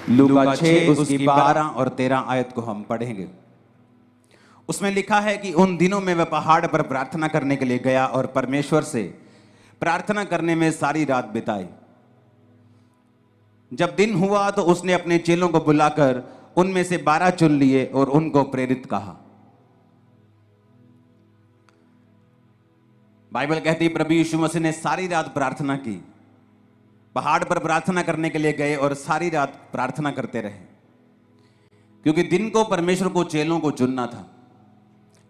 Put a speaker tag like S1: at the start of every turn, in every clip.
S1: लूका 6 उसकी 12 और 13 आयत को हम पढ़ेंगे। उसमें लिखा है कि उन दिनों में वह पहाड़ पर प्रार्थना करने के लिए गया और परमेश्वर से प्रार्थना करने में सारी रात बिताई। जब दिन हुआ तो उसने अपने चेलों को बुलाकर उनमें से 12 चुन लिए और उनको प्रेरित कहा। बाइबल कहती है प्रभु यीशु मसीह ने सारी रात प्रार्थना की, पहाड़ पर प्रार्थना करने के लिए गए और सारी रात प्रार्थना करते रहे, क्योंकि दिन को परमेश्वर को चेलों को चुनना था।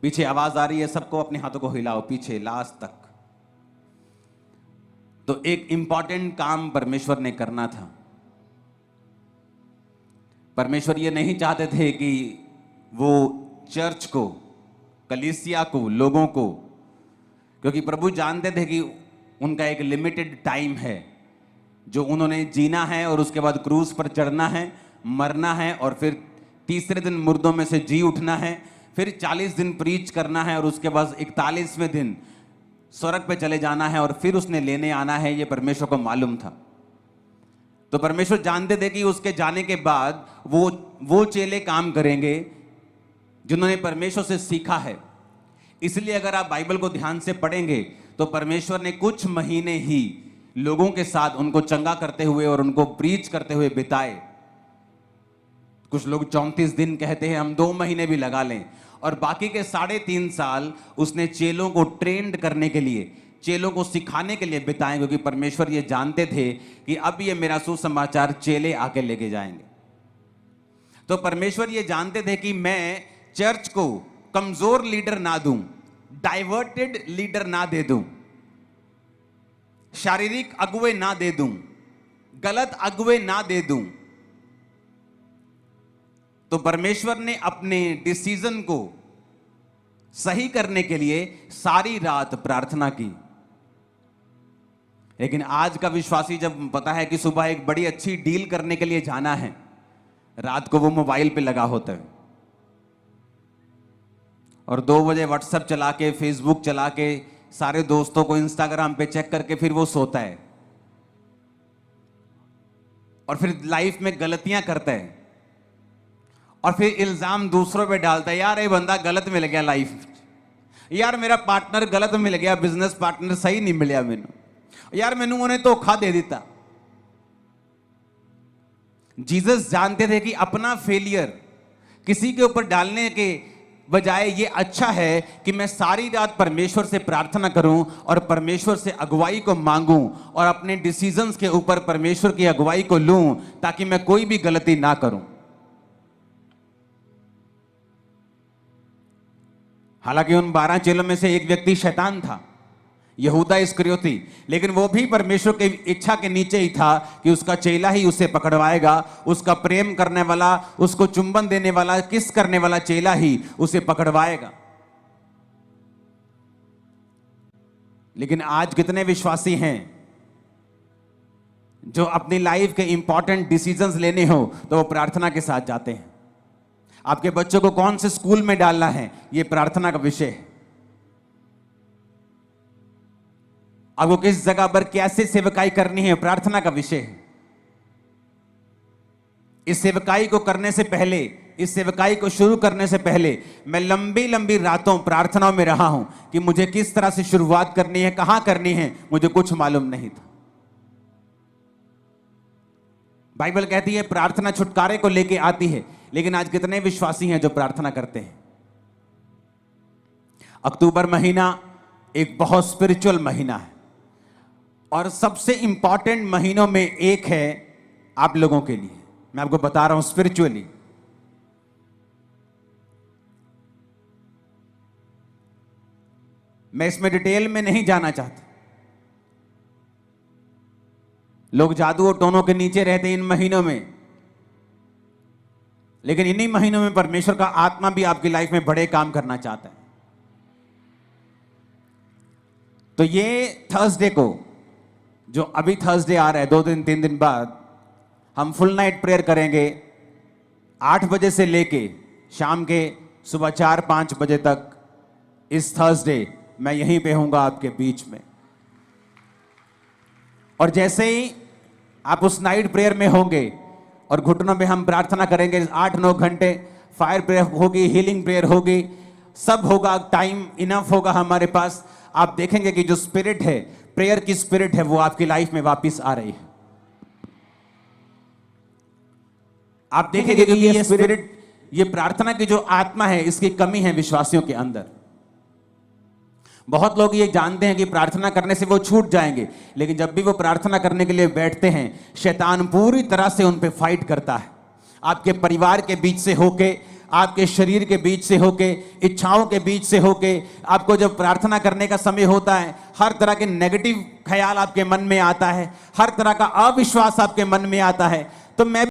S1: पीछे आवाज आ रही है, सबको अपने हाथों को हिलाओ पीछे लास्ट तक। तो एक इंपॉर्टेंट काम परमेश्वर ने करना था। परमेश्वर ये नहीं चाहते थे कि वो चर्च को, कलीसिया को, लोगों को, क्योंकि प्रभु जानते थे कि उनका एक लिमिटेड टाइम है जो उन्होंने जीना है और उसके बाद क्रूस पर चढ़ना है, मरना है और फिर तीसरे दिन मुर्दों में से जी उठना है, फिर 40 दिन प्रीच करना है और उसके बाद 41वें दिन स्वर्ग पे चले जाना है और फिर उसने लेने आना है। ये परमेश्वर को मालूम था। तो परमेश्वर जानते थे कि उसके जाने के बाद वो चेले काम करेंगे जिन्होंने परमेश्वर से सीखा है। इसलिए अगर आप बाइबल को ध्यान से पढ़ेंगे तो परमेश्वर ने कुछ महीने ही लोगों के साथ उनको चंगा करते हुए और उनको प्रीच करते हुए बिताए। कुछ लोग 34 दिन कहते हैं, हम 2 महीने भी लगा लें। और बाकी के 3.5 साल उसने चेलों को ट्रेंड करने के लिए, चेलों को सिखाने के लिए बिताए, क्योंकि परमेश्वर ये जानते थे कि अब ये मेरा सुसमाचार चेले आके लेके जाएंगे। तो परमेश्वर ये जानते थे कि मैं चर्च को कमजोर लीडर ना दूं, डाइवर्टेड लीडर ना दे दूं, शारीरिक अगुवे ना दे दूं, गलत अगुवे ना दे दूं। तो परमेश्वर ने अपने डिसीजन को सही करने के लिए सारी रात प्रार्थना की। लेकिन आज का विश्वासी जब पता है कि सुबह एक बड़ी अच्छी डील करने के लिए जाना है, रात को वो मोबाइल पे लगा होता है और 2 बजे व्हाट्सएप चला के, फेसबुक चला के, सारे दोस्तों को इंस्टाग्राम पे चेक करके फिर वो सोता है और फिर लाइफ में गलतियां करता है और फिर इल्जाम दूसरों पे डालता है, यार ये बंदा गलत मिल गया लाइफ में, यार मेरा पार्टनर गलत मिल गया, बिजनेस पार्टनर सही नहीं मिलिया मैनू, यार मैनू उन्हें धोखा दे दिता। जीसस जानते थे कि अपना फेलियर किसी के ऊपर डालने के बजाय ये अच्छा है कि मैं सारी रात परमेश्वर से प्रार्थना करूं और परमेश्वर से अगुवाई को मांगूं और अपने डिसीजंस के ऊपर परमेश्वर की अगुवाई को लूं, ताकि मैं कोई भी गलती ना करूं। हालांकि उन 12 चेलों में से एक व्यक्ति शैतान था, यहूदा इस्करियोती, लेकिन वो भी परमेश्वर की इच्छा के नीचे ही था कि उसका चेला ही उसे पकड़वाएगा, उसका प्रेम करने वाला, उसको चुंबन देने वाला, किस करने वाला चेला ही उसे पकड़वाएगा। लेकिन आज कितने विश्वासी हैं जो अपनी लाइफ के इंपॉर्टेंट डिसीजंस लेने हो तो वो प्रार्थना के साथ जाते हैं। आपके बच्चों को कौन से स्कूल में डालना है, ये प्रार्थना का विषय है। आपको किस जगह पर कैसे सेवकाई करनी है, प्रार्थना का विषय है। इस सेवकाई को करने से पहले, इस सेवकाई को शुरू करने से पहले मैं लंबी लंबी रातों प्रार्थनाओं में रहा हूं कि मुझे किस तरह से शुरुआत करनी है, कहां करनी है, मुझे कुछ मालूम नहीं था। बाइबल कहती है प्रार्थना छुटकारे को लेके आती है, लेकिन आज कितने विश्वासी हैं जो प्रार्थना करते हैं। अक्टूबर महीना एक बहुत स्पिरिचुअल महीना है और सबसे इंपॉर्टेंट महीनों में एक है आप लोगों के लिए। मैं आपको बता रहा हूं स्पिरिचुअली। मैं इसमें डिटेल में नहीं जाना चाहता। लोग जादू और टोनों के नीचे रहते हैं इन महीनों में, लेकिन इन्हीं महीनों में परमेश्वर का आत्मा भी आपकी लाइफ में बड़े काम करना चाहता है। तो ये थर्सडे को, जो अभी थर्सडे आ रहा है, 2 दिन 3 दिन बाद, हम फुल नाइट प्रेयर करेंगे 8 बजे से लेके शाम के सुबह 4-5 बजे तक। इस थर्सडे मैं यहीं पे हूंगा आपके बीच में। और जैसे ही आप उस नाइट प्रेयर में होंगे, और घुटनों में हम प्रार्थना करेंगे 8-9 घंटे, फायर प्रेयर होगी, हीलिंग प्रेयर होगी, सब होगा, टाइम इनफ होगा हमारे पास। आप देखेंगे कि जो स्पिरिट है, प्रेयर की स्पिरिट है, वो आपकी लाइफ में वापस आ रही है। आप देखेंगे कि ये स्पिरिट, ये प्रार्थना की जो आत्मा है, इसकी कमी है विश्वासियों के अंदर। बहुत लोग ये जानते हैं कि प्रार्थना करने से वो छूट जाएंगे, लेकिन जब भी वो प्रार्थना करने के लिए बैठते हैं, शैतान पूरी तरह से उन पे फाइट करता है। आपके परिवार के बीच से होके, आपके शरीर के बीच से होके, इच्छाओं के बीच से होके, आपको जब प्रार्थना करने का समय होता है, हर तरह के नेगेटिव ख्याल आपके मन में आता है, हर तरह का अविश्वास आपके मन में आता है। तो मैं